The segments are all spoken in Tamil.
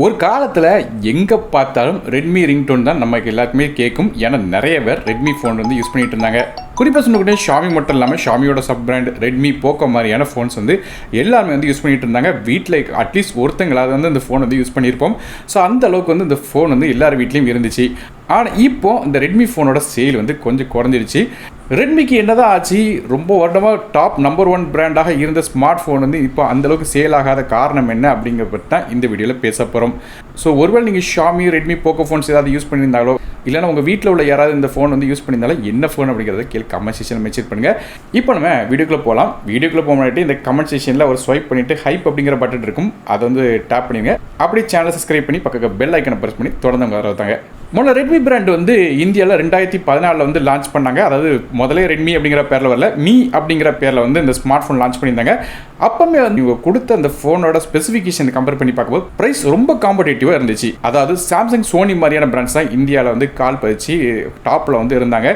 ஒரு காலத்தில் எங்கே பார்த்தாலும் ரெட்மி ரிங்டோன் தான் நமக்கு எல்லாருக்குமே கேட்கும். ஏன்னா நிறைய பேர் ரெட்மி ஃபோன் வந்து யூஸ் பண்ணிட்டு இருந்தாங்க. குறிப்பாக சொல்லக்கூடிய ஷாமி மட்டும் இல்லாமல் ஷாமியோட சப் பிராண்ட் ரெட்மி போக்கோ மாதிரியான ஃபோன்ஸ் வந்து எல்லாருமே வந்து யூஸ் பண்ணிட்டு இருந்தாங்க. வீட்டில் அட்லீஸ்ட் ஒருத்தங்களாவது வந்து இந்த ஃபோன் வந்து யூஸ் பண்ணியிருப்போம். ஸோ அந்த அளவுக்கு வந்து இந்த ஃபோன் வந்து எல்லார் வீட்லேயும் இருந்துச்சு. ஆனால் இப்போது இந்த ரெட்மி ஃபோனோட சேல் வந்து கொஞ்சம் குறைஞ்சிருச்சு. ரெட்மிக்கு என்னதான் ஆச்சு, ரொம்ப வருடமாக டாப் நம்பர் 1 பிராண்டாக இருந்த ஸ்மார்ட் ஃபோன் வந்து இப்போ அந்தளவுக்கு சேல் ஆகாத காரணம் என்ன அப்படிங்கிறப்ப தான் இந்த வீடியோவில் பேச போகிறோம். ஸோ ஒருவேளை நீங்கள் ஷாமி ரெட்மி போக்கோ ஃபோன்ஸ் ஏதாவது யூஸ் பண்ணியிருந்தாலோ இல்லைனா உங்கள் வீட்டில் உள்ள யாராவது இந்த ஃபோன் வந்து யூஸ் பண்ணியிருந்தாலும் என்ன ஃபோன் அப்படிங்கிறத கீழே கமெண்ட் செக்ஷனில் மென்ஷன் பண்ணுங்கள். இப்போ நம்ம வீடியோக்குள்ளே போகலாம். வீடியோக்குள்ளே போக முன்னாடி இந்த கமெண்ட் செக்ஷனில் ஒரு ஸ்வைப் பண்ணிவிட்டு ஹைப் அப்படிங்கிற பட்டன் இருக்கும், அதை வந்து டேப் பண்ணிடுங்க. அப்படியே சேனலை சப்ஸ்கிரைப் பண்ணி பக்கத்தில் பெல் ஐக்கனை ப்ரெஸ் பண்ணி தொடர்ந்து வரதாங்க. முதல்ல ரெட்மி பிராண்ட் வந்து இந்தியாவில் 2014 வந்து லான்ச் பண்ணாங்க. அதாவது முதலே ரெட்மி அப்படிங்கிற பேரில் வரல, மீ அப்படிங்கிற பேரில் வந்து இந்த ஸ்மார்ட் ஃபோன் லான்ச் பண்ணியிருந்தாங்க. அப்போமே வந்து இவங்க கொடுத்த அந்த ஃபோனோட ஸ்பெசிஃபிகேஷன் கம்பேர் பண்ணி பார்க்கும்போது ப்ரைஸ் ரொம்ப காம்படேட்டிவாக இருந்துச்சு. அதாவது சாம்சங் சோனி மாதிரியான பிராண்ட்ஸ் தான் இந்தியாவில் வந்து கால் பதிச்சு டாப்பில் வந்து இருந்தாங்க.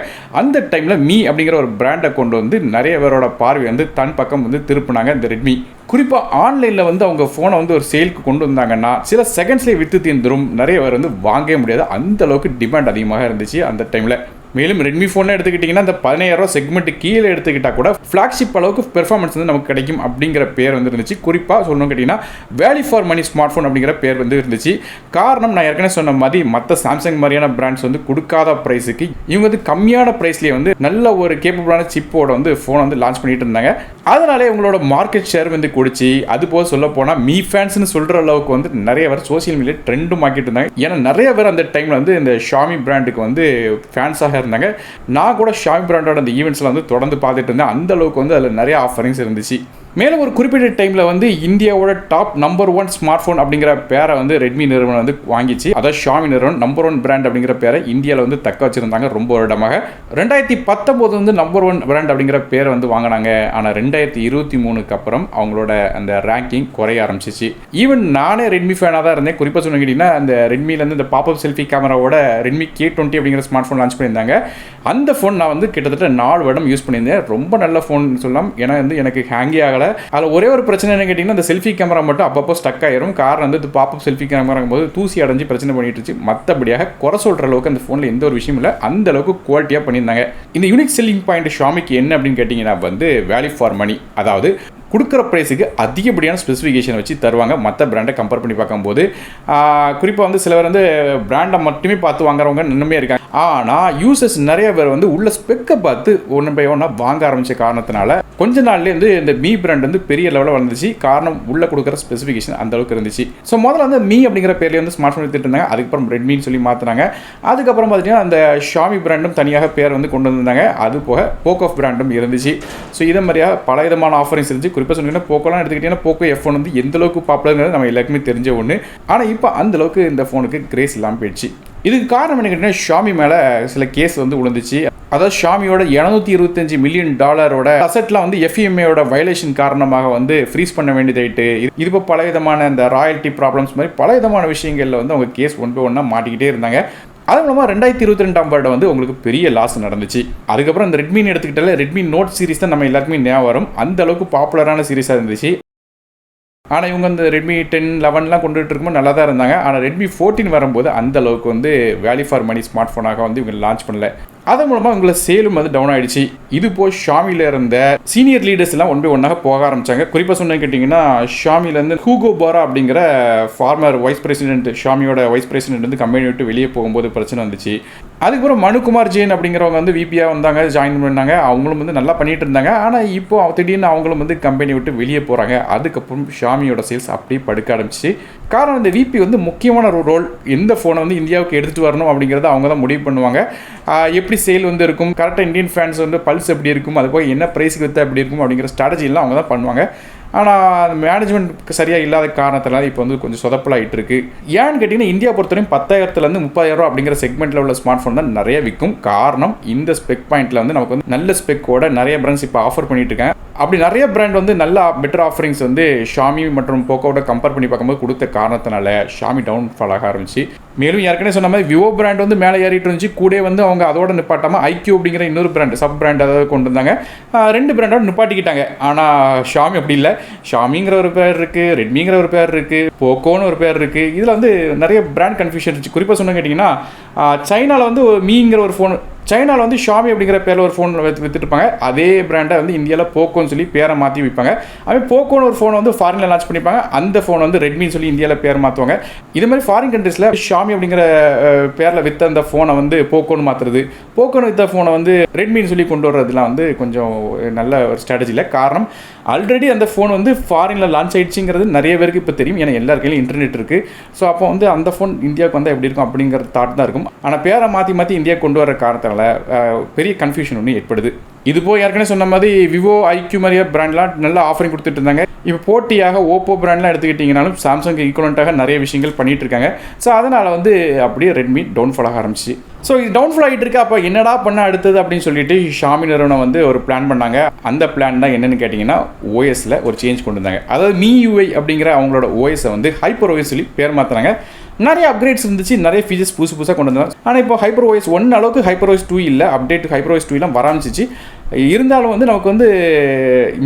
அந்த டைமில் மீ அப்படிங்கிற ஒரு பிராண்டை கொண்டு வந்து நிறைய பேரோட பார்வை வந்து தன் பக்கம் வந்து திருப்பினாங்க இந்த ரெட்மி. குறிப்பாக ஆன்லைனில் வந்து அவங்க ஃபோனை வந்து ஒரு சேலுக்கு கொண்டு வந்தாங்கன்னா சில செகண்ட்ஸ்லேயே விற்று தீர்ந்துடும். நிறைய பேர் வந்து வாங்கவே முடியாது, அந்த அளவுக்கு டிமாண்ட் அதிகமாக இருந்துச்சு அந்த டைமில். மேலும் ரெட்மி ஃபோனை எடுத்துக்கிட்டிங்கன்னா இந்த 15000 செக்மெண்ட் கீழே எடுத்துக்கிட்டால் கூட ஃப்ளாக்ஷிப் அளவுக்கு பெர்ஃபார்மன்ஸ் வந்து நமக்கு கிடைக்கும் அப்படிங்கிற பேர் வந்து இருந்துச்சு. குறிப்பாக சொல்லணும் கேட்டிங்கன்னா value for money smart phone அப்படிங்கிற பேர் வந்து இருந்துச்சு. காரணம் நான் ஏற்கனவே சொன்ன மாதிரி மற்ற சாம்சங் மாதிரியான பிராண்ட்ஸ் வந்து கொடுக்காத ப்ரைஸுக்கு இவங்க வந்து கம்மியான ப்ரைஸ்லேயே வந்து நல்ல ஒரு கேப்பபிளான சிப்போட வந்து ஃபோனை வந்து லான்ச் பண்ணிட்டு இருந்தாங்க. அதனாலே உங்களோட மார்க்கெட் ஷேர் வந்து குடிச்சு, அது போக சொல்ல போனால் மீ ஃபேன்ஸ்னு சொல்கிற அளவுக்கு வந்து நிறைய பேர் சோசியல் மீடியா ட்ரெண்டும் ஆக்கிட்டு இருந்தாங்க. ஏன்னா நிறைய பேர் அந்த டைமில் வந்து இந்த ஷாமி பிராண்டுக்கு வந்து ஃபேன்ஸாக இருந்தாங்க. நான் கூட ஷாமி பிராண்டோட அந்த ஈவெண்ட்ஸில் வந்து தொடர்ந்து பார்த்துட்டு இருந்தேன். அந்த அளவுக்கு வந்து அதில் நிறைய ஆஃபரிங்ஸ் இருந்துச்சு. மேலும் ஒரு குறிப்பிட்ட டைமில் வந்து இந்தியாவோட டாப் நம்பர் 1 ஸ்மார்ட் ஃபோன் அப்படிங்கிற பேரை வந்து ரெட்மி நிறுவனம் வந்து வாங்கிச்சு. அதாவது ஷாமி நிறுவனம் நம்பர் 1 பிராண்ட் அப்படிங்கிற பேரை இந்தியாவில் வந்து தக்க வச்சிருந்தாங்க ரொம்ப வருடமாக. 2019 வந்து நம்பர் 1 பிராண்ட் அப்படிங்கிற பேரை வந்து வாங்கினாங்க. ஆனால் 2023க்கு அப்புறம் அவங்களோட அந்த ரேங்கிங் குறைய ஆரம்பிச்சிச்சு. ஈவன் நானே ரெட்மி ஃபேனாக தான் இருந்தேன். குறிப்பாக சொன்னீங்கன்னா அந்த ரெட்மிலேருந்து இந்த பாப்அப் செல்ஃபி கேமராவோட ரெட்மி K20 அப்படிங்கிற ஸ்மார்ட் ஃபோன் லான்ச் பண்ணியிருந்தாங்க. அந்த ஃபோன் நான் வந்து கிட்டத்தட்ட 4 வருடம் யூஸ் பண்ணியிருந்தேன். ரொம்ப நல்ல ஃபோன் சொல்லலாம். ஏன்னா வந்து எனக்கு ஹேங்கே ஆகலை. அதில் ஒரே ஒரு பிரச்சனை என்ன கேட்டிங்கன்னா இந்த செல்ஃபி கேமரா மட்டும் அப்பப்போ ஸ்டக் ஆயிரும். காரணம் வந்து பாப்அப் செல்ஃபி கேமராங்கும் போது தூசி அடைஞ்சு பிரச்சனை பண்ணிட்டு இருந்துச்சு. மற்றபடியாக குறை சொல்கிற அளவுக்கு அந்த ஃபோனில் எந்த ஒரு விஷயம் இல்லை, அந்த அளவுக்கு குவாலிட்டியாக பண்ணியிருந்தாங்க. இந்த யூனிக் செல்லிங் பாயிண்ட் ஷாமிக்கு என்ன அப்படின்னு கேட்டிங்கன்னா வந்து வேல்யூ ஃபார் மணி. அதாவது கொடுக்குற ப்ரைஸுக்கு அதிகப்படியான ஸ்பெசிஃபிகேஷன் வச்சு தருவாங்க மற்ற பிராண்டை கம்பேர் பண்ணி பார்க்கும்போது. குறிப்பாக வந்து சிலவர் வந்து பிராண்டை மட்டுமே பார்த்து வாங்குறவங்க இன்னுமே இருக்காங்க. ஆனால் யூசர்ஸ் நிறைய பேர் வந்து உள்ள ஸ்பெக்கை பார்த்து ஒன்று பை ஒன்றா வாங்க ஆரம்பித்த காரணத்தினால கொஞ்ச நாள்லேருந்து இந்த மீ பிராண்ட் வந்து பெரிய லெவலில் வந்துச்சு. காரணம் உள்ள கொடுக்குற ஸ்பெசிஃபிகேஷன் அந்த அளவுக்கு இருந்துச்சு. ஸோ முதல்ல வந்து மீ அப்படிங்கிற பேர்லேயே வந்து ஸ்மார்ட் ஃபோன் எடுத்துட்டு இருந்தாங்க. அதுக்கப்புறம் ரெட்மின்னு சொல்லி மாற்றினாங்க. அதுக்கப்புறம் பார்த்தீங்கன்னா அந்த ஷாமி பிராண்டும் தனியாக பேர் வந்து கொண்டு வந்தாங்க. அது போக போக்கோ பிராண்டும் இருந்துச்சு. ஸோ இதே மாதிரியாக பல விதமான ஆஃபரிங்ஸ் இருந்துச்சு. குறிப்பாக சொன்னீங்கன்னா போக்கோலாம் எடுத்துக்கிட்டிங்கன்னா போக்கோ F1 வந்து எந்த அளவுக்கு பாப்புலர்ங்கிறது நம்ம எல்லாருக்குமே தெரிஞ்ச ஒன்று. ஆனால் இப்போ அந்த அளவுக்கு இந்த ஃபோனுக்கு கிரேஸ் இல்லாமல் போயிடுச்சு. இதுக்கு காரணம் என்ன கேட்டிங்கன்னா ஷாமி மேலே சில கேஸ் வந்து விழுந்துச்சு. அதாவது ஷாமியோட $725 மில்லியன் அசெட்லாம் வந்து FEMAயோட வயலேஷன் காரணமாக வந்து ஃப்ரீஸ் பண்ண வேண்டியதாயிட்டு. இது இப்போ பல விதமான இந்த ராயல்ட்டி ப்ராப்ளம்ஸ் மாதிரி பல விதமான விஷயங்களில் வந்து அவங்க கேஸ் ஒன் பை ஒன்றா மாட்டிக்கிட்டே இருந்தாங்க. அது மூலமாக 2022ஆம் வருடம் வந்து உங்களுக்கு பெரிய லாஸ் நடந்துச்சு. அதுக்கப்புறம் இந்த ரெட்மின்னு எடுத்துக்கிட்டாலே ரெட்மி நோட் சீரிஸ் தான் நம்ம எல்லாருக்குமே ஞாபகம் வரும். அந்த அளவுக்கு பாப்புலரான சீரிஸாக இருந்துச்சு. ஆனால் இவங்க அந்த ரெட்மி 10, 11லாம் கொண்டுட்டு இருக்கும்போது நல்லா தான் இருந்தாங்க. ஆனால் ரெட்மி 14 வரும்போது அந்த அளவுக்கு வந்து வேல்யூ ஃபார் மணி ஸ்மார்ட் ஃபோனாக வந்து இவங்க லான்ச் பண்ணல. அதன் மூலமாக உங்களை சேலும் வந்து டவுன் ஆகிடுச்சு. இது போய் ஷாமியில் இருந்த சீனியர் லீடர்ஸ் எல்லாம் ஒன் பை ஒன்னாக போக ஆரம்பிச்சாங்க. குறிப்பாக சொன்ன கேட்டிங்கன்னா ஷாமிலேருந்து ஹூகோ பாரா அப்படிங்கிற ஃபார்மர் வைஸ் பிரசிடென்ட், ஷாமியோட வைஸ் பிரசிடென்ட் வந்து கம்பெனி விட்டு வெளியே போகும்போது பிரச்சனை வந்துச்சு. அதுக்கப்புறம் மனுகுமார் ஜெயின் அப்படிங்கிறவங்க வந்து விபியாக வந்தாங்க, ஜாயின் பண்ணாங்க. அவங்களும் வந்து நல்லா பண்ணிட்டு இருந்தாங்க. ஆனால் இப்போ திடீர்னு அவங்களும் வந்து கம்பெனி விட்டு வெளியே போகிறாங்க. அதுக்கப்புறம் ஷாமியோட சேல்ஸ் அப்படியே படுக்க ஆரம்பிச்சு. காரணம் இந்த விபி வந்து முக்கியமான ஒரு ரோல். எந்த ஃபோனை வந்து இந்தியாவுக்கு எடுத்துகிட்டு வரணும் அப்படிங்கிறத அவங்க தான் முடிவு பண்ணுவாங்க. எப்படி சேல் வந்து இருக்கும், கரெக்டாக இந்தியன் ஃபேன்ஸ் வந்து பல்ஸ் எப்படி இருக்கும், அது போய் என்ன ப்ரைஸுக்கு விற்றா எப்படி இருக்கும் அப்படிங்கிற ஸ்ட்ராட்டஜிலாம் அவங்க தான் பண்ணுவாங்க. ஆனால் மேனேஜ்மெண்ட் சரியாக இல்லாத காரணத்தினால இப்போ வந்து கொஞ்சம் சொதப்பலாகிட்டு இருக்கு. ஏன்னு கேட்டிங்கன்னா இந்தியா பொறுத்தவரைக்கும் 10,000 30,000 அப்படிங்கிற செக்மெண்ட்டில் உள்ள ஸ்மார்ட் ஃபோன் தான் நிறைய விற்கும். காரணம் இந்த ஸ்பெக் பாயிண்ட்டில் வந்து நமக்கு வந்து நல்ல ஸ்பெக்கோட நிறைய பிராண்ட்ஸ் இப்போ ஆஃபர் பண்ணிட்டு இருக்காங்க. அப்படி நிறைய பிராண்ட் வந்து நல்ல பெட்டர் ஆஃபரிங்ஸ் வந்து ஷாமி மற்றும் போக்கோவோட கம்பேர் பண்ணி பார்க்கும்போது கொடுத்த காரணத்தினால ஷாமி டவுன் ஃபால் ஆக ஆரம்பிச்சு. மேலும் ஏற்கனவே சொன்ன மாதிரி விவோ பிராண்ட் வந்து மேலே ஏறிட்டு இருந்துச்சு, கூட வந்து அவங்க அதோட நிப்பாட்டாமல் ஐக்யூ அப்படிங்கிற இன்னொரு பிராண்ட் சப் பிராண்ட் அதாவது கொண்டு வந்தாங்க. 2 பிராண்டோட நிப்பாட்டிக்கிட்டாங்க. ஆனால் ஷாமி அப்படி இல்லை. ஷாமிங்கிற ஒரு பேர் இருக்குது, ரெட்மிங்கிற ஒரு பேர் இருக்குது, போக்கோன்னு ஒரு பேர் இருக்குது. இதில் வந்து நிறைய பிராண்ட் கன்ஃபியூஷன் இருந்துச்சு. குறிப்பாக சொன்ன கேட்டிங்கன்னா சைனாவில் வந்து மீங்கிற ஒரு ஃபோன், சைனாவில் வந்து ஷாமி அப்படிங்கிற பேரில் ஒரு ஃபோன் விற்றுட்டுருப்பாங்க. அதே பிராண்டை வந்து இந்தியாவில் போக்கோன்னு சொல்லி பேரை மாற்றி விற்பாங்க. அதுவே போக்கோன்னு ஒரு ஃபோன் வந்து ஃபாரினில் லான்ச் பண்ணிப்பாங்க. அந்த ஃபோன் வந்து ரெட்மின்னு சொல்லி இந்தியாவில் பேர் மாற்றுவாங்க. இது மாதிரி ஃபாரின் கண்ட்ரீஸில் ஷாமி அப்படிங்கிற பேரில் விற்ற அந்த ஃபோனை வந்து போக்கோன்னு மாற்றுறது, போக்கோன்னு விற்ற ஃபோனை வந்து ரெட்மின்னு சொல்லி கொண்டு வர்றதுலாம் வந்து கொஞ்சம் நல்ல ஒரு ஸ்ட்ராட்டஜி இல்லை. காரணம் ஆல்ரெடி அந்த ஃபோன் வந்து ஃபாரினில் லான்ச் ஆயிடுச்சுங்கிறது நிறைய பேருக்கு இப்போ தெரியும். ஏன்னா எல்லா கையிலும் இன்டர்நெட் இருக்குது. ஸோ அப்போ வந்து அந்த ஃபோன் இந்தியாவுக்கு வந்தால் எப்படி இருக்கும் அப்படிங்கிற தாட் தான் இருக்கும். ஆனால் பேரை மாற்றி மாற்றி இந்தியா கொண்டு வர காரணத்தால் பெரிய கன்ஃபியூஷன் ஒன்று ஏற்படுது. இது போய் ஏற்கனவே சொன்ன மாதிரி விவோ ஐக்யூ மாதிரியா பிராண்ட்லாம் நல்ல ஆஃபரிங் கொடுத்துட்டு இருந்தாங்க. இப்போ போட்டியாக ஓப்போ பிராண்ட்லாம் எடுத்துக்கிட்டிங்கனாலும் சாம்சங் ஈக்குவலண்ட்டாக நிறைய விஷயங்கள் பண்ணிகிட்டு இருக்காங்க. ஸோ அதனால் வந்து அப்படியே ரெட்மி டவுன்ஃபால் ஆக ஆரம்பிச்சு. ஸோ இது டவுன்ஃபால் ஆகிட்டு இருக்கு. அப்போ என்னடா பண்ண அடுத்தது அப்படின்னு சொல்லிட்டு ஷாமி நிறுவனம் வந்து ஒரு பிளான் பண்ணாங்க. அந்த பிளான் தான் என்னென்னு கேட்டிங்கன்னா ஓஎஸில் ஒரு சேஞ்ச் கொண்டு வந்தாங்க. அதாவது MIUI அப்படிங்கிற அவங்களோட ஓஎஸை வந்து ஹைப்பர் ஓஎஸ் சொல்லி பேர் மாற்றினாங்க. நிறைய அப்கிரேட்ஸ் இருந்துச்சு, நிறைய ஃபீச்சர்ஸ் புதுசாக கொண்டு வந்தாங்க. ஆனால் இப்போ ஹைப்பர் ஓஎஸ் 1 அளவுக்கு ஹைப்பர் ஓஎஸ் 2 இல்லை, அப்டேட் ஹைப்பர் ஓஎஸ் 2 வர ஆரம்பிச்சிச்சு. இருந்தாலும் வந்து நமக்கு வந்து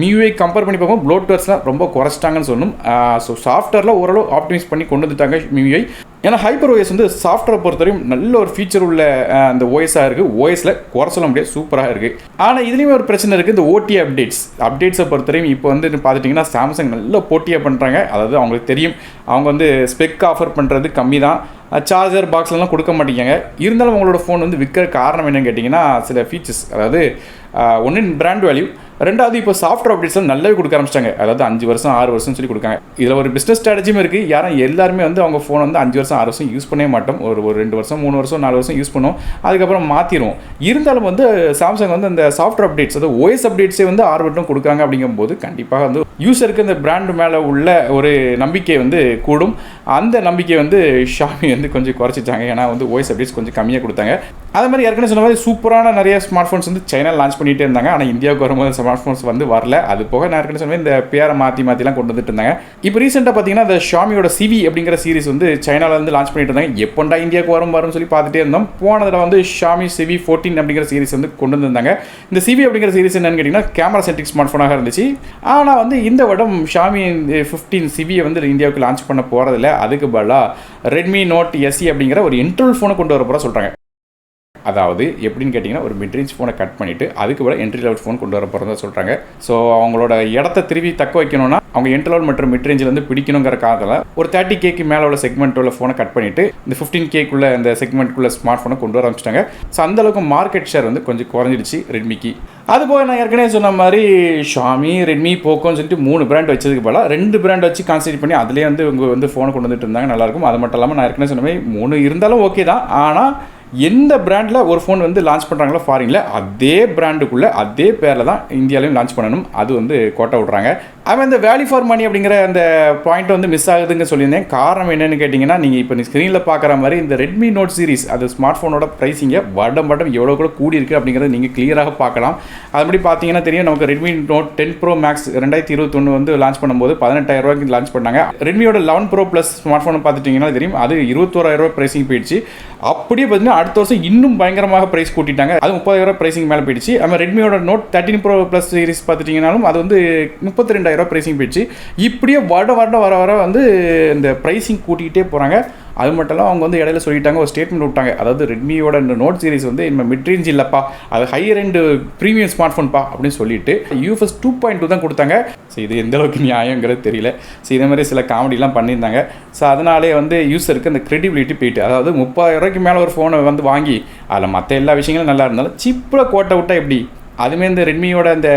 MIUI கம்பேர் பண்ணி பார்க்கும் ப்ளோட்வேர்ஸ்லாம் ரொம்ப குறைச்சிட்டாங்கன்னு சொல்லணும். ஸோ சாஃப்ட்வேரில் ஓரளவு ஆப்டிமைஸ் பண்ணி கொண்டு வந்துட்டாங்க MIUI. ஏன்னா ஹைப்பர் ஓஎஸ் வந்து சாஃப்ட்வேர் பொறுத்தவரையும் நல்ல ஒரு ஃபீச்சர் உள்ள அந்த ஓஎஸாக இருக்குது. ஓஎஸில் குறை சொல்ல முடியாது, சூப்பராக இருக்குது. ஆனால் இதுலேயுமே ஒரு பிரச்சனை இருக்குது. இந்த ஓடி அப்டேட்ஸை பொறுத்தவரையும் இப்போ வந்து பார்த்துட்டிங்கன்னா சாம்சங் நல்ல போட்டியாக பண்ணுறாங்க. அதாவது அவங்களுக்கு தெரியும் அவங்க வந்து ஸ்பெக் ஆஃபர் பண்ணுறது கம்மி தான், சார்ஜர் பாக்ஸ்லாம் கொடுக்க மாட்டேங்காங்க. இருந்தாலும் அவங்களோட ஃபோன் வந்து விற்கிற காரணம் என்னன்னு கேட்டிங்கன்னா சில ஃபீச்சர்ஸ், அதாவது ஒன்று பிராண்ட் வேல்யூ, ரெண்டாவது இப்போ சாஃப்ட்வேர் அப்டேட்ஸ்லாம் நல்லாவே கொடுக்க ஆரம்பிச்சிட்டாங்க. அதாவது 5 வருஷம் 6 வருஷம் சொல்லி கொடுக்காங்க. இதில் ஒரு பிஸ்னஸ் ஸ்ட்ராட்டஜியும் இருக்குது. யாரும் எல்லாருமே வந்து அவங்க ஃபோன் வந்து 5 வருஷம் 6 வருஷம் யூஸ் பண்ணவே மாட்டோம். ஒரு 2 வருஷம் 3 வருஷம் 4 வருஷம் யூஸ் பண்ணுவோம், அதுக்கப்புறம் மாற்றிடுவோம். இருந்தாலும் வந்து சாம்சங் வந்து அந்த சாஃப்ட்வேர் அப்டேட்ஸ், அதாவது ஓஎஸ் அப்டேட்ஸே வந்து 6 வருடம் கொடுக்காங்க. அப்படிங்கும்போது கண்டிப்பாக வந்து யூஸருக்கு அந்த பிராண்ட் மேலே உள்ள ஒரு நம்பிக்கை வந்து கூடும். அந்த நம்பிக்கை வந்து ஷாமி வந்து கொஞ்சம் குறைச்சிட்டாங்க. ஏன்னா வந்து ஓஎஸ் அப்டேட்ஸ் கொஞ்சம் கம்மியாக கொடுத்தாங்க. அதே மாதிரி ஏற்கனவே சொன்ன மாதிரி சூப்பரான நிறைய ஸ்மார்ட் ஃபோன்ஸ் வந்து சைனா லான்ச் பண்ணிகிட்டே இருந்தாங்க. ஆனால் இந்தியாவுக்கு வரும்போது ஸ்மார்ட் ஃபோன்ஸ் வந்து வரல. அது போக நான் ஏற்கனவே சொன்ன இந்த பேரை மாற்றிலாம் கொண்டு வந்துட்டு இருந்தாங்க. இப்போ ரீசெண்டாக பார்த்தீங்கன்னா இந்த ஷாமியோட சிவி அப்படிங்கிற சீரிஸ் வந்து சைனாவில் வந்து லான்ச் பண்ணிட்டு இருந்தாங்க. எப்போண்டா இந்தியாவுக்கு வரும்னு சொல்லி பார்த்துட்டே இருந்தோம். போனதில் வந்து ஷாமி சிவி 14 அப்படிங்கிற சீரிஸ் வந்து கொண்டு வந்திருந்தாங்க. இந்த சிவி அப்படிங்கிற சீரிஸ் என்னன்னு கேட்டிங்கன்னா கேமரா சென்ட்ரிக் ஸ்மார்ட் ஃபோனாக இருந்துச்சு. ஆனால் வந்து இந்த வருடம் ஷாமி 15 சிவியை வந்து இந்தியாவுக்கு லான்ச் பண்ண போகிறதில்ல. அதுக்கு பதிலாக ரெட்மி நோட் SE அப்படிங்கிற ஒரு இன்டர்னல் ஃபோனை கொண்டு வர போகிறா சொல்கிறாங்க. அதாவது எப்படின்னு கேட்டிங்கன்னா ஒரு மிட்ரேஞ்ச் ஃபோனை கட் பண்ணிவிட்டு அதுக்கு பதிலாக என்ட்ரி லெவல் ஃபோன் கொண்டு வர போகிறதா சொல்கிறாங்க. ஸோ அவங்களோட இடத்த திரும்பி தக்க வைக்கணும்னா அவங்க என்ட்ரி லெவல் மற்றும் மிட்ரேஞ்சில் வந்து பிடிக்கணுங்கிற காரணத்தில் ஒரு 30K மேலே உள்ள செக்மெண்ட் உள்ள ஃபோனை கட் பண்ணிவிட்டு இந்த 15K அந்த செக்மெண்ட்குள்ள ஸ்மார்ட் ஃபோனை கொண்டு வர ஆரம்பிச்சிட்டாங்க. ஸோ அந்தளவுக்கு மார்க்கெட் ஷேர் வந்து கொஞ்சம் குறைஞ்சிடுச்சு ரெட்மிக்கு. அதுபோக நான் ஏற்கனவே சொன்ன மாதிரி ஷாமி, ரெட்மி, போக்கோன்னு சொல்லிட்டு 3 பிராண்ட் வச்சதுக்கு பதிலாக 2 பிராண்ட் வச்சு கான்சன்ட்ரேட் பண்ணி அதிலே வந்து இவங்க வந்து ஃபோனை கொண்டு வந்துட்டு இருந்தாங்க. நல்லாயிருக்கும். அது மட்டும் இல்லாமல் நான் ஏற்கனவே சொன்ன மாதிரி 3 இருந்தாலும் ஓகே தான். ஆனால் எந்த பிராண்டில் ஒரு ஃபோன் வந்து லான்ச் பண்ணுறாங்களோ ஃபாரினில் அதே பிராண்டுக்குள்ளே அதே பேரில் தான் இந்தியாவிலையும் லான்ச் பண்ணணும். அது வந்து கோட்டை விட்றாங்க. அவன் இந்த வேல்யூ ஃபார் மணி அப்படிங்கிற அந்த பாயிண்ட் வந்து மிஸ் ஆகுதுங்க சொல்லியிருந்தேன். காரணம் என்னென்னு கேட்டிங்கன்னா நீங்கள் இப்போ ஸ்க்ரீனில் பார்க்குற மாதிரி இந்த ரெட்மி நோட் சீரிஸ் அது ஸ்மார்ட் ஃபோனோட ப்ரைஸிங்கை வருடம் எவ்வளோ கூட கூடி இருக்குது அப்படிங்கிறத நீங்கள் கிளியராக பார்க்கலாம். அதுபடி பார்த்தீங்கன்னா தெரியும் நமக்கு ரெட்மி நோட் 10 Pro Max 2021 வந்து லான்ச் பண்ணும்போது 18,000 ரூபாய்க்கு லான்ச் பண்ணாங்க. ரெட்மியோட 11 Pro Plus ஸ்மார்ட் ஃபோன் பார்த்துட்டிங்கன்னா தெரியும் அது 21,000 ரூபாய் ப்ரைஸிங் போயிடுச்சு. அப்படியே பார்த்தீங்கன்னா அடுத்த வருஷம் இன்னும் பயங்கரமாக ப்ரைஸ் கூட்டிட்டாங்க. அது 30,000 ரூபாய் ப்ரைஸிங் மேலே போயிடுச்சு. நம்ம ரெட்மியோட நோட் 13 Pro Plus சீரிஸ் பார்த்துட்டிங்கனாலும் அது வந்து 32,000 ரூபாய் ப்ரைஸிங் போயிடுச்சு. இப்படியே வர வந்து இந்த ப்ரைஸிங் கூட்டிகிட்டே போகிறாங்க. அது மட்டும் இல்லாமல் அவங்க வந்து இடையில சொல்லிட்டாங்க, ஒரு ஸ்டேட்மெண்ட் விட்டாங்க. அதாவது ரெட்மியோட இந்த நோட் சீரிஸ் வந்து இனிமேல் மிட்ரேஞ்ச் இல்லைப்பா, அது ஹையர் அண்ட் ப்ரீமியம் ஸ்மார்ட் ஃபோன்பா அப்படின்னு சொல்லிட்டு UFS 2.2 தான் கொடுத்தாங்க. ஸோ இது எந்த அளவுக்கு நியாயங்கிறது தெரியல. ஸோ இதே மாதிரி சில காமெடிலாம் பண்ணியிருந்தாங்க. ஸோ அதனாலே வந்து யூஸருக்கு அந்த கிரெடிபிலிட்டி போயிட்டு, அதாவது 30,000 ரூபாய்க்கு மேலே ஒரு ஃபோனை வந்து வாங்கி அதில் மற்ற எல்லா விஷயங்களும் நல்லா இருந்தாலும் சிப்பில் கோட்டை விட்டால் எப்படி? அதுமே இந்த ரெட்மியோட அந்த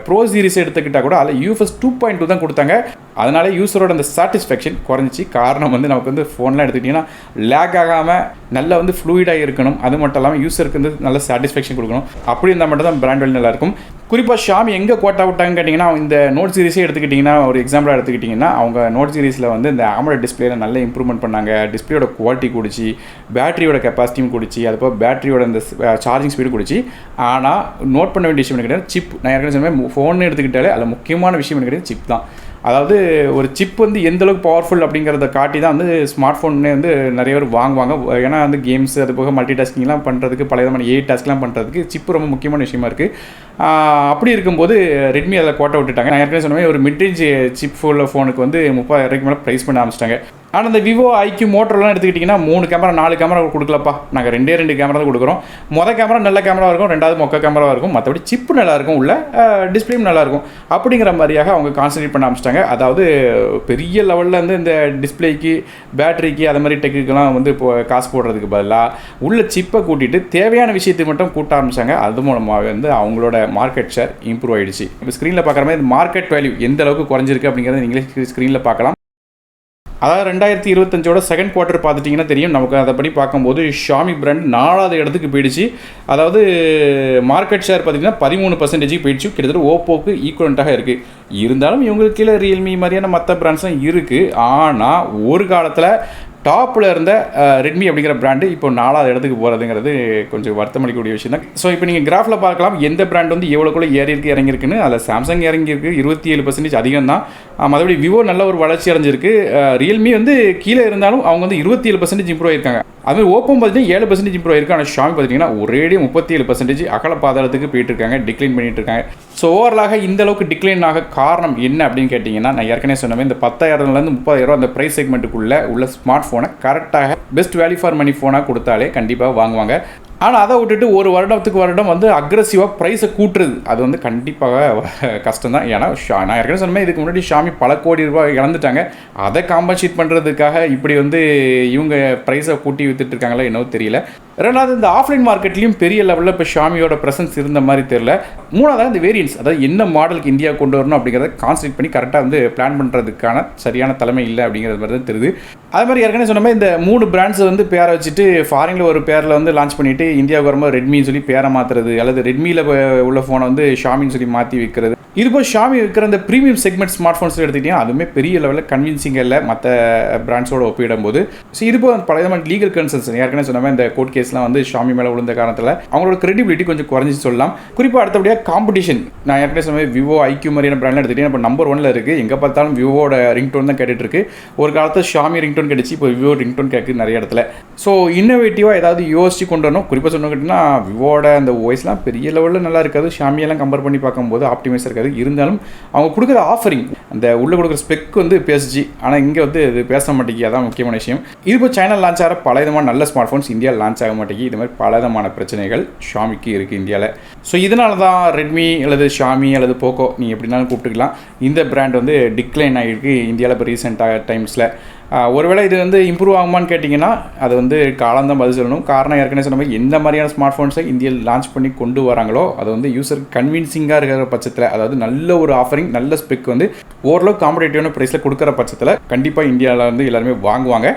ப்ரோ சீரிஸ் எடுத்துக்கிட்டால் கூட அதில் UFS 2.2 தான் கொடுத்தாங்க. அதனால யூஸரோட அந்த சாட்டிஸ்ஃபேக்ஷன் குறைஞ்சிச்சு. காரணம் வந்து நமக்கு வந்து ஃபோன்லாம் எடுத்துக்கிட்டிங்கன்னா லேக் ஆகாமல் நல்லா வந்து ஃப்ளூயிடாக இருக்கணும். அது மட்டும் இல்லாமல் யூஸருக்கு வந்து நல்ல சாட்டிஸ்ஃபேக்ஷன் கொடுக்கணும். அப்படி இருந்தால் மட்டும் தான் பிராண்ட் வேல்யூ நல்லாயிருக்கும். குறிப்பாக ஷாமி எங்கே கோட்டா விட்டாங்கன்னு கேட்டிங்கன்னா இந்த நோட் சீரிஸே எடுத்துக்கிட்டிங்கன்னா ஒரு எக்ஸாம்பிளாக எடுத்துக்கிட்டிங்கன்னா அவங்க நோட் சீரிஸில் வந்து இந்த AMOLED டிஸ்பிளேல நல்ல இம்ப்ரூவ்மெண்ட் பண்ணாங்க. டிஸ்பிளேயோட குவாலிட்டி கூடிச்சு, பேட்டரியோட கெப்பாசிட்டியும் கூடிச்சு, அதுபோல் பேட்டரியோட இந்த சார்ஜிங் ஸ்பீடு கூடிச்சு. ஆனால் நோட் பண்ண வேண்டிய விஷயம் கிடையாது சிப். நான் ஏற்கனவே சொன்ன ஃபோன் எடுத்துக்கிட்டாலே அதில் முக்கியமான விஷயம் கிடையாது சிப் தான். அதாவது ஒரு சிப் வந்து எந்த அளவுக்கு பவர்ஃபுல் அப்படிங்கிறத காட்டி தான் வந்து ஸ்மார்ட் ஃபோன்னே வந்து நிறைய பேர் வாங்குவாங்க. ஏன்னா வந்து கேம்ஸ் அது போக மல்டி டாஸ்கிங்லாம் பண்ணுறதுக்கு பல விதமான டாஸ்க்லாம் பண்ணுறதுக்கு சிப் ரொம்ப முக்கியமான விஷயமா இருக்குது. அப்படி இருக்கும்போது ரெட்மி அதில் கோட்டை விட்டுட்டாங்க. நான் ஏற்கனவே சொன்ன மாதிரி ஒரு மிட்ரேஞ்ச் சிப் ஃபோனுக்கு வந்து 30,000 மேலே ப்ரைஸ் பண்ண ஆரம்பிச்சிட்டாங்க. ஆனால் இந்த விவோ ஐக்யூ மோட்டோலாம் எடுத்துக்கிட்டிங்கன்னா 3 கேமரா 4 கேமரா கொடுக்கலப்பா, நாங்கள் 2 கேமரா தான் கொடுக்குறோம். மொதல் கேமரா நல்ல கேமரா இருக்கும், 2வது மொக்க கேமரா இருக்கும், மற்றபடி சிப்பு நல்லாயிருக்கும், உள்ள டிஸ்பிளேயும் நல்லாயிருக்கும் அப்படிங்கிற மாதிரியாக அவங்க கான்சன்ட்ரேட் பண்ண ஆரம்பிச்சிட்டாங்க. அதாவது பெரிய லெவலில் வந்து இந்த டிஸ்பிளேக்கு பேட்டரிக்கு அது மாதிரி டெக்குக்கெல்லாம் வந்து இப்போ காசு போடுறதுக்கு பதிலாக உள்ள சிப்பை கூட்டிகிட்டு தேவையான விஷயத்துக்கு மட்டும் கூட்ட ஆரம்பித்தாங்க. அது மூலமாக வந்து அவங்களோட மார்க்கெட் ஷேர் இம்ப்ரூவ் ஆகிடுச்சு. இப்போ ஸ்க்ரீனில் பார்க்குற மாதிரி மார்க்கெட் வேல்யூ எந்த அளவுக்கு குறைஞ்சிருக்கு அப்படிங்கிறத நீங்களே ஸ்க்ரீனில் பார்க்கலாம். அதாவது 2025 செகண்ட் குவார்ட்டர் பார்த்துட்டிங்கன்னா தெரியும். நமக்கு அதை படி பார்க்கும்போது ஷாமி பிராண்ட் 4வது இடத்துக்கு போயிடுச்சு. அதாவது மார்க்கெட் ஷேர் பார்த்திங்கன்னா 13% போயிடுச்சு. கிட்டத்தட்ட ஓப்போக்கு ஈக்குவலண்ட்டாக இருக்குது. இருந்தாலும் இவங்களுக்கு கீழே ரியல்மி மாதிரியான மற்ற பிராண்ட்ஸ்லாம் இருக்குது. ஆனால் ஒரு காலத்தில் டாப்பில் இருந்த ரெட்மி அப்படிங்கிற பிராண்டு இப்போ 4வது இடத்துக்கு போகிறதுங்கிறது கொஞ்சம் வருத்தமளிக்கக்கூடிய விஷயம் தான். ஸோ இப்போ நீங்கள் கிராஃபில் பார்க்கலாம் எந்த பிராண்ட் வந்து எவ்வளோக்குள்ள இறங்கியிருக்குன்னு. அதில் சாம்சங் இறங்கியிருக்கு 27% அதிகம் தான். மற்றபடி விவோ நல்ல ஒரு வளர்ச்சி அடைஞ்சிருக்கு. ரியல்மி வந்து கீழே இருந்தாலும் அவங்க வந்து 27% இம்ப்ரூவ் ஆயிருக்காங்க. அதுமாதிரி ஓப்போ பார்த்தீங்கன்னா 7% இம்ப்ரூவ் ஆயிருக்கு. ஆனால் ஷாமி பார்த்தீங்கன்னா ஒரேடியே 37% அகல பாதாளத்துக்கு போயிட்டு இருக்காங்க, டிக்ளைன் பண்ணிட்டு இருக்காங்க. ஸோ ஓவரலாக இந்த அளவுக்கு டிக்ளைன் ஆக காரணம் என்ன அப்படின்னு கேட்டிங்கன்னா, நான் ஏற்கனவே சொன்னவே இந்த 10,000லேருந்து 30,000 அந்த ப்ரைஸ் செக்மெண்ட்டுக்குள்ளே உள்ள ஸ்மார்ட் ஃபோனை கரெக்டாக பெஸ்ட் வேல்யூ ஃபார் மணி ஃபோனாக கொடுத்தாலே கண்டிப்பாக வாங்குவாங்க. ஆனால் அதை விட்டுட்டு ஒரு வருடம் வந்து அக்ரெசிவாக ப்ரைஸை கூட்டுறது அது வந்து கண்டிப்பாக கஷ்டம் தான். ஏன்னா நான் ஏற்கனவே சொன்னேன் இதுக்கு முன்னாடி ஷாமி பல கோடி ரூபாய் இழந்துட்டாங்க. அதை காம்பன்சேட் பண்ணுறதுக்காக இப்படி வந்து இவங்க ப்ரைஸை கூட்டி வித்துட்ருக்காங்களா என்னவோ தெரியல. ரெண்டாவது இந்த ஆஃப்லைன் மார்க்கெட்லேயும் பெரிய லெவலில் இப்போ ஷாமியோட ப்ரெசன்ஸ் இருந்த மாதிரி தெரியல. மூணாவது இந்த வேரியன்ஸ், அதாவது என்ன மாடலுக்கு இந்தியா கொண்டு வரணும் அப்படிங்கிறத கான்சன்ட்ரேட் பண்ணி கரெக்டாக வந்து பிளான் பண்ணுறதுக்கான சரியான தலைமை இல்லை அப்படிங்கிறது மாதிரி தான் தெரியுது. அது மாதிரி ஏற்கனவே சொன்ன மாதிரி இந்த 3 பிராண்ட்ஸை வந்து பேரை வச்சுட்டு ஃபாரினில் ஒரு பேரில் வந்து லான்ச் பண்ணிவிட்டு இந்தியாவுக்கு வரும்போது ரெட்மின்னு சொல்லி பேரை மாற்றுறது, அல்லது ரெட்மியில் உள்ள ஃபோனை வந்து ஷாமின்னு சொல்லி மாற்றி வைக்கிறது. இது போல் ஷாமி இருக்கிற அந்த ப்ரீமியம் செக்மெண்ட் ஸ்மார்ட் ஃபோன்ஸ் எடுத்துக்கிட்டிங்கன்னா அதுவுமே பெரிய லெவலில் கன்வின்சிங்காக இல்லை மற்ற பிராண்ட்ஸோடு ஒப்பிடும்போது. ஸோ இது போல் பல விதமான லீகல் கன்சர்ன்ஸ் ஏற்கனவே சொன்ன இந்த கோர்ட் கேஸ்லாம் வந்து ஷாமி மேலே விழுந்த காரணத்தில் அவங்களோட கிரெடிபிலிட்டி கொஞ்சம் குறைஞ்சி சொல்லலாம். குறிப்பாக அடுத்தபடியாக காம்படிஷன், நான் ஏற்கனவே சொன்ன விவோ ஐக்யூ மாதிரியான பிராண்ட்லாம் எடுத்துக்கிட்டீங்கன்னா இப்போ நம்பர் 1ல் இருக்குது. எங்கே பார்த்தாலும் விவோட ரிங்டோன் தான் கேட்டுட்ருக்கு. ஒரு காலத்தில் ஷாமி ரிங்டோன் கிடைச்சி இப்போ விவோ ரிங்டோன் கேட்குது நிறைய இடத்துல. ஸோ இன்னோவேட்டிவாக ஏதாவது யோசிச்சு கொண்டு வரணும். குறிப்பாக சொன்ன கேட்டிங்கன்னா விவோட அந்த வாய்ஸ்லாம் பெரிய லெவலில் நல்லா இருக்காது. ஷாமியெல்லாம் கம்பேர் பண்ணி பார்க்கும்போது ஆப்டிமைஸ் இருக்காது. இருந்தாலும் அவங்க கொடுக்குற ஆஃபரிங், அந்த உள்ளே கொடுக்குற ஸ்பெக் வந்து பேசுச்சு. ஆனால் இங்கே வந்து இது பேச மாட்டேங்கி, அதான் முக்கியமான விஷயம். இது இப்போ சைனா லான்ச் ஆகிற பல விதமான நல்ல ஸ்மார்ட் ஃபோன்ஸ் இந்தியாவில் லான்ச் ஆக மாட்டேங்கி. இது மாதிரி பல விதமான பிரச்சனைகள் ஷாமிக்கு இருக்குது இந்தியாவில். ஸோ இதனால தான் ரெட்மி அல்லது ஷாமி அல்லது போக்கோ நீங்கள் எப்படினாலும் கூப்பிட்டுக்கலாம், இந்த பிராண்ட் வந்து டிக்ளைன் ஆகிருக்கு இந்தியாவில் இப்போ ரீசெண்டாக டைம்ஸில். ஒருவேளை இது வந்து இம்ப்ரூவ் ஆகுமான்னு கேட்டிங்கன்னா அது வந்து காலம்தான் பதில் சொல்லணும். காரணம் ஏற்கனவே சொன்ன மாதிரி எந்த மாதிரியான ஸ்மார்ட் ஃபோன்ஸை இந்தியாவில் லான்ச் பண்ணி கொண்டு வராங்களோ அது வந்து யூசருக்கு கன்வின்சிங்காக இருக்கிற பட்சத்தில், அதாவது நல்ல ஒரு ஆஃபரிங் நல்ல ஸ்பெக் வந்து ஓரளவுக்கு காம்படேட்டிவான ப்ரைஸில் கொடுக்குற பட்சத்தில் கண்டிப்பாக இந்தியாவில் வந்து எல்லாருமே வாங்குவாங்க.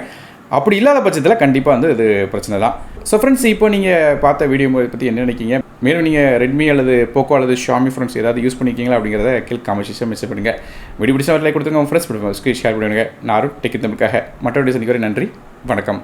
அப்படி இல்லாத பட்சத்தில் கண்டிப்பாக வந்து இது பிரச்சனை தான். ஸோ ஃப்ரெண்ட்ஸ், இப்போ நீங்கள் பார்த்த வீடியோ பற்றி என்ன நினைக்கிங்க? மேலும் நீங்கள் ரெட்மி அல்லது போக்கோ அல்லது ஷாமி ஃப்ரெண்ட்ஸ் ஏதாவது யூஸ் பண்ணிக்கிங்களா அப்படிங்கிறத கீழே காமெண்ட் மெசேஜ் பண்ணுங்கள். வீடியோ பிடிச்சா லைக் கொடுத்துங்க, உங்கள் ஃப்ரெண்ட்ஸ் ஷேர் பண்ணுங்கள். நான் டெக் தமிழுக்காக மற்ற வீடியோ சந்திக்க நன்றி, வணக்கம்.